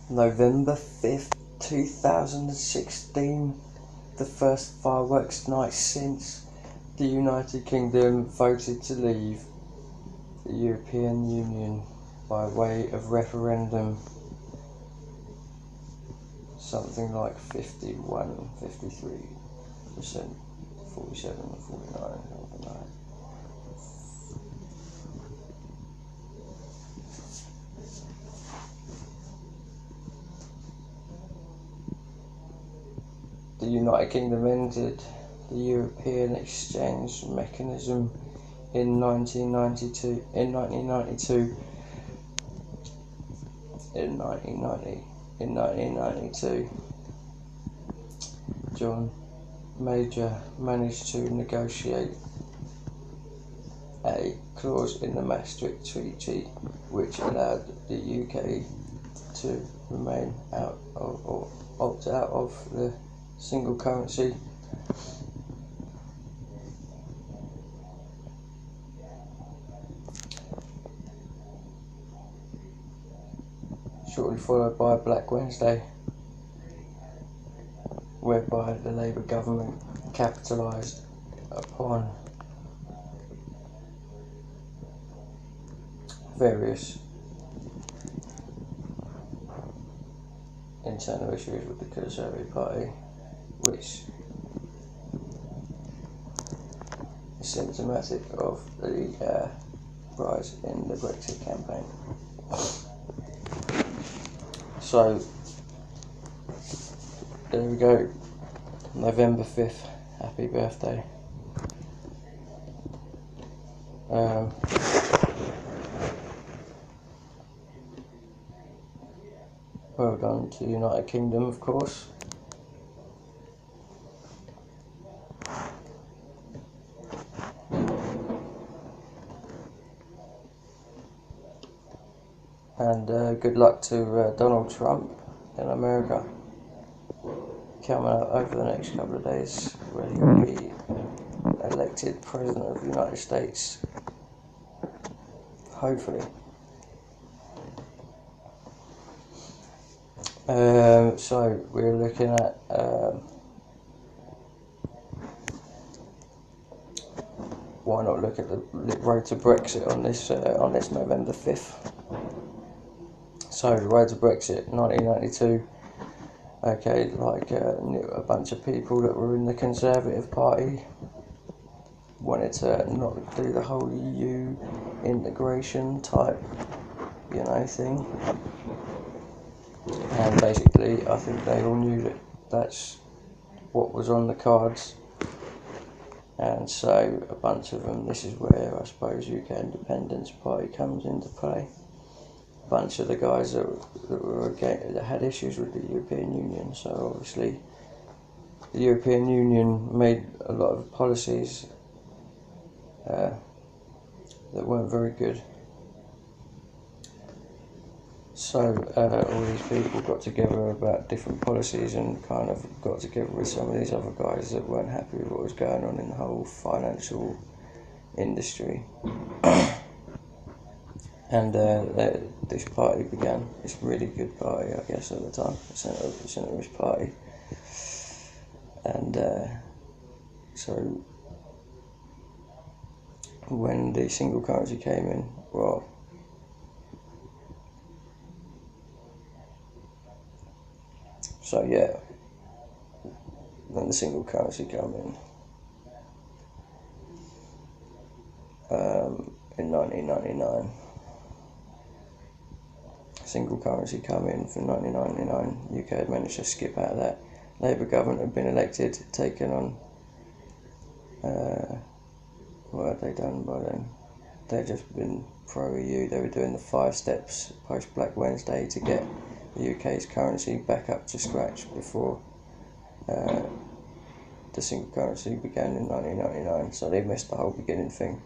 November 5th, 2016, the first fireworks night since the United Kingdom voted to leave the European Union by way of referendum. Something like 51, 53%, 47, 49, something like that. The United Kingdom entered the European Exchange Mechanism in 1992. In 1992, John Major managed to negotiate a clause in the Maastricht Treaty which allowed the UK to remain out of, or opt out of, the single currency. Shortly followed by Black Wednesday, whereby the Labour government capitalised upon various internal issues with the Conservative Party, which is symptomatic of the rise in the Brexit campaign. So, there we go, November 5th, happy birthday. Well done to the United Kingdom, of course. And good luck to Donald Trump in America, coming out over the next couple of days, where he'll be elected President of the United States, hopefully. So we're looking at why not look at the road to Brexit on this November 5th. So the road to Brexit, 1992. Okay, like a bunch of people that were in the Conservative Party wanted to not do the whole EU integration type, thing. And basically, I think they all knew that that's what was on the cards. And so a bunch of them, this is where I suppose UK Independence Party comes into play. A bunch of the guys that had issues with the European Union. So obviously the European Union made a lot of policies that weren't very good. So all these people got together about different policies and kind of got together with some of these other guys that weren't happy with what was going on in the whole financial industry. And this party began, this really good party, I guess, at the time, the centrist party. And so when the single currency came in, well, so yeah, when the single currency came in 1999, single currency come in for 1999, UK had managed to skip out of that. Labour government had been elected, taken on, what had they done by then? They'd just been pro-EU, they were doing the 5 steps post-Black Wednesday to get the UK's currency back up to scratch before the single currency began in 1999. So they missed the whole beginning thing,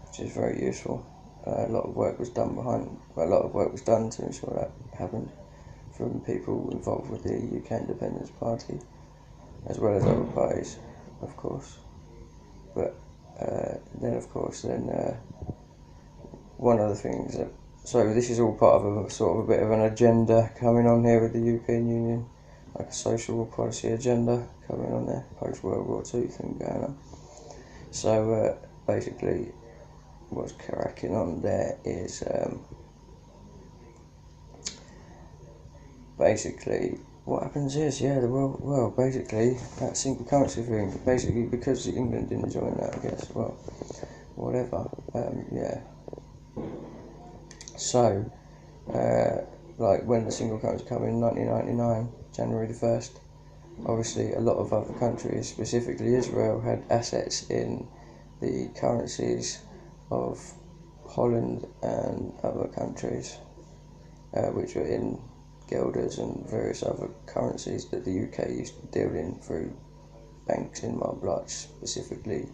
which is very useful. A lot of work was done to ensure that happened from people involved with the UK Independence Party, as well as other parties, of course. But then one of the things that so this is all part of a sort of a bit of an agenda coming on here with the European Union, like a social policy agenda coming on there, post World War II thing going on. So basically what's cracking on there is basically what happens is, yeah, well basically that single currency thing, basically because England didn't join that, I guess, well, whatever, yeah. So like when the single currency came in 1999, January the 1st, obviously a lot of other countries, specifically Israel, had assets in the currencies of Holland and other countries, which were in guilders and various other currencies that the UK used to deal in through banks in like specifically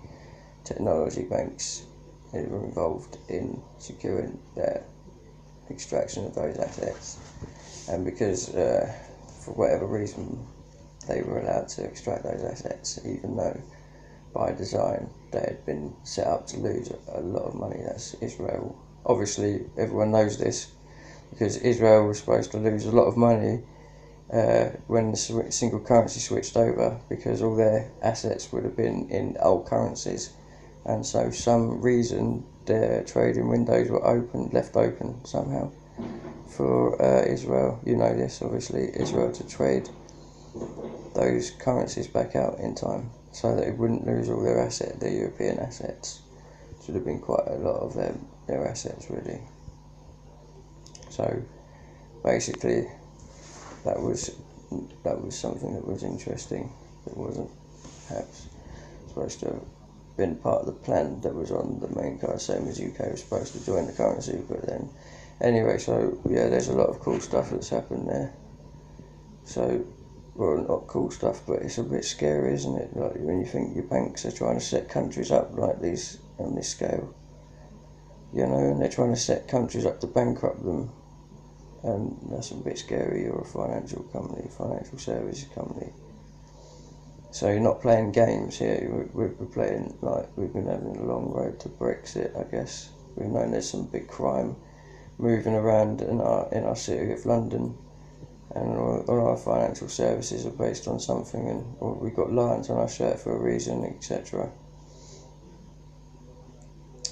technology banks that were involved in securing their extraction of those assets. And because for whatever reason they were allowed to extract those assets, even though by design they had been set up to lose a lot of money. That's Israel. Obviously everyone knows this, because Israel was supposed to lose a lot of money when the single currency switched over, because all their assets would have been in old currencies, and so some reason their trading windows were left open somehow for Israel, you know this obviously, Israel to trade those currencies back out in time, so that it wouldn't lose all their European assets. It would have been quite a lot of their assets really. So basically that was something that was interesting. It wasn't perhaps supposed to have been part of the plan that was on the main card, same as UK was supposed to join the currency, but then anyway, so yeah, there's a lot of cool stuff that's happened there. So, well, not cool stuff, but it's a bit scary, isn't it? Like when you think your banks are trying to set countries up like these on this scale, you know, and they're trying to set countries up to bankrupt them, and that's a bit scary. You're a financial company, financial services company, so you're not playing games here. We're playing, like, we've been having a long road to Brexit, I guess. We've known there's some big crime moving around in our city of London, and all our financial services are based on something, and we've got lions on our shirt for a reason, etc.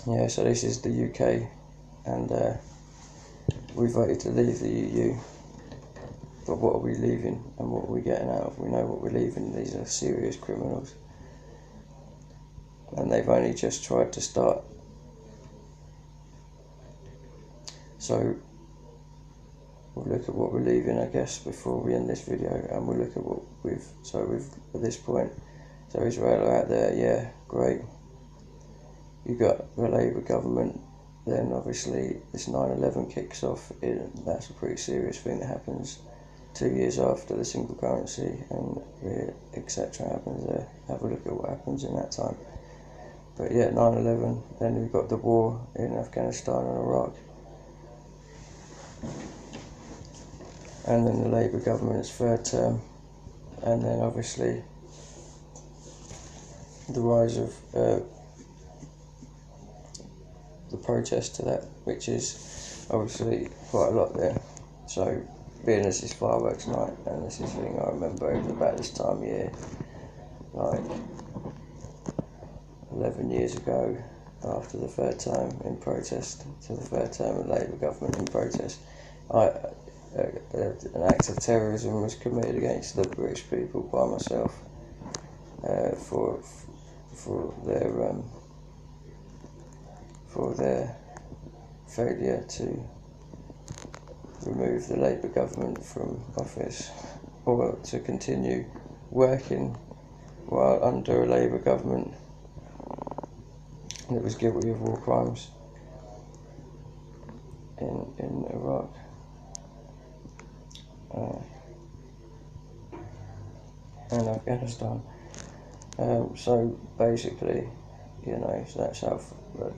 Yeah, so this is the UK, and we voted to leave the EU, but what are we leaving and what are we getting out of? We know what we're leaving. These are serious criminals, and they've only just tried to start. So we'll look at what we're leaving, I guess, before we end this video, and we'll look at what we've at this point. So Israel are out there, yeah, great. You got the Labour government, then obviously this 9/11 kicks off. That's a pretty serious thing that happens 2 years after the single currency, and etc. happens there. Have a look at what happens in that time. But yeah, 9/11, then we've got the war in Afghanistan and Iraq, and then the Labour government's third term, and then obviously the rise of the protest to that, which is obviously quite a lot there. So being as this fireworks night, and this is the thing I remember, it was about this time of year, like 11 years ago, after the third term in protest, to the third term of Labour government in protest, an act of terrorism was committed against the British people by myself for their failure to remove the Labour government from office, or to continue working while under a Labour government that was guilty of war crimes in Iraq. And Afghanistan. So basically, you know, so that's how,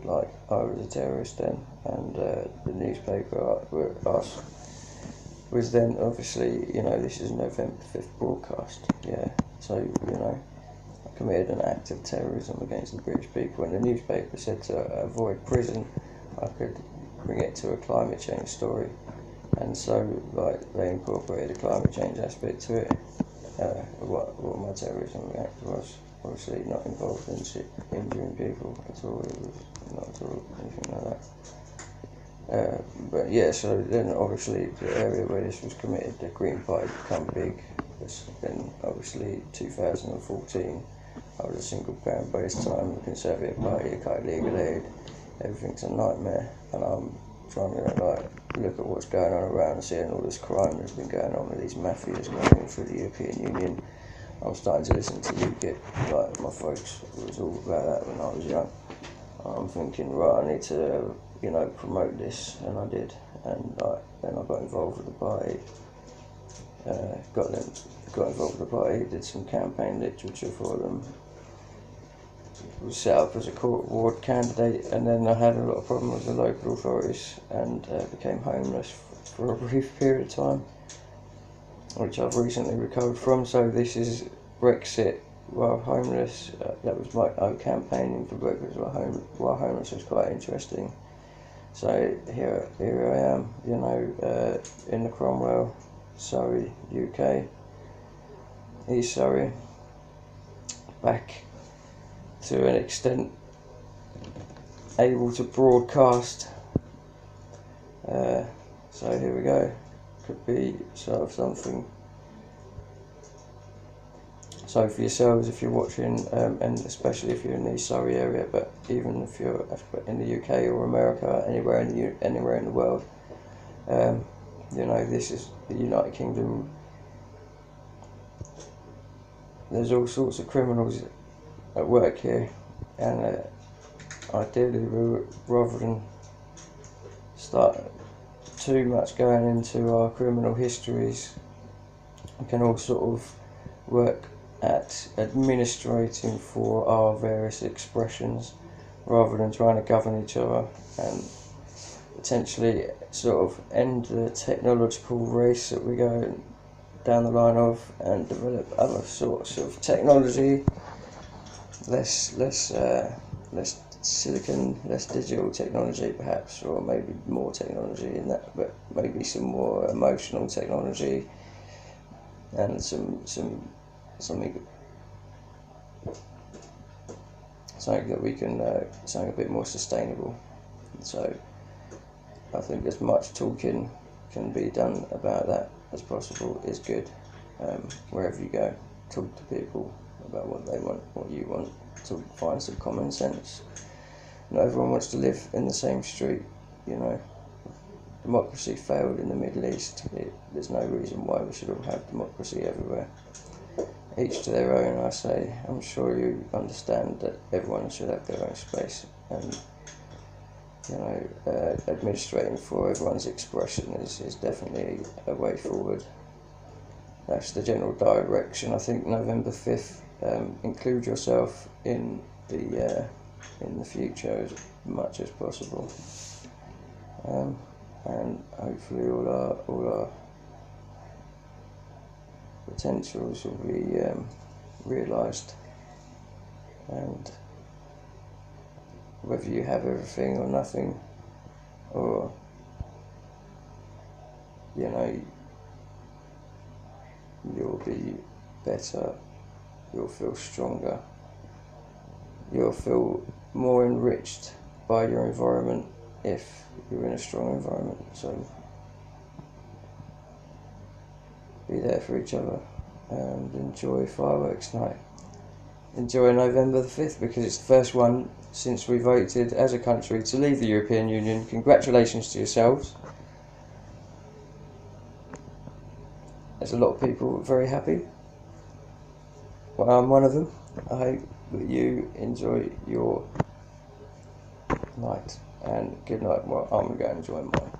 like, I was a terrorist then, and the newspaper was then, obviously, you know, this is November 5th broadcast, yeah, so, you know, I committed an act of terrorism against the British people, and the newspaper said to avoid prison, I could bring it to a climate change story, and so like they incorporated a climate change aspect to it. What my terrorism act was obviously not involved in injuring people at all. It was not at all anything like that. But yeah, so then obviously the area where this was committed, the Green Party become big. Then obviously 2014, I was a single parent by this time. The Conservative Party cut legal aid. Everything's a nightmare, and I'm trying to like look at what's going on around, seeing all this crime that's been going on with these mafias going in through the European Union. I'm starting to listen to UKIP, like my folks was all about that when I was young. I'm thinking, right, I need to, promote this, and I did, and then I got involved with the party. Got involved with the party, did some campaign literature for them. Was set up as a court ward candidate, and then I had a lot of problems with the local authorities, and became homeless for a brief period of time, which I've recently recovered from. So this is Brexit while homeless. That was my own campaigning for Brexit while homeless. Was quite interesting. So here I am, in the Cromwell, Surrey, UK, East Surrey, back to an extent able to broadcast. So here we go. Could be sort of something. So for yourselves, if you're watching, and especially if you're in the Surrey area, but even if you're in the UK or America, anywhere in the world, this is the United Kingdom. There's all sorts of criminals at work here, and ideally, rather than start too much going into our criminal histories, we can all sort of work at administrating for our various expressions, rather than trying to govern each other, and potentially sort of end the technological race that we go down the line of, and develop other sorts of technology, less silicon, less digital technology perhaps, or maybe more technology in that, but maybe some more emotional technology, and something that we can something a bit more sustainable. So I think as much talking can be done about that as possible is good. Wherever you go, talk to people about what they want, what you want, to find some common sense. Not everyone wants to live in the same street, Democracy failed in the Middle East. There's no reason why we should all have democracy everywhere. Each to their own, I say. I'm sure you understand that everyone should have their own space, and administrating for everyone's expression is definitely a way forward. That's the general direction. I think November 5th. Include yourself in the future as much as possible, and hopefully all our potentials will be realised, and whether you have everything or nothing, or you'll be better, you'll feel stronger, you'll feel more enriched by your environment if you're in a strong environment. So be there for each other, and enjoy fireworks night. Enjoy November the 5th, because it's the first one since we voted as a country to leave the European Union. Congratulations to yourselves. There's a lot of people very happy. Well, I'm one of them. I hope that you enjoy your night, and good night. Well, I'm going to enjoy mine.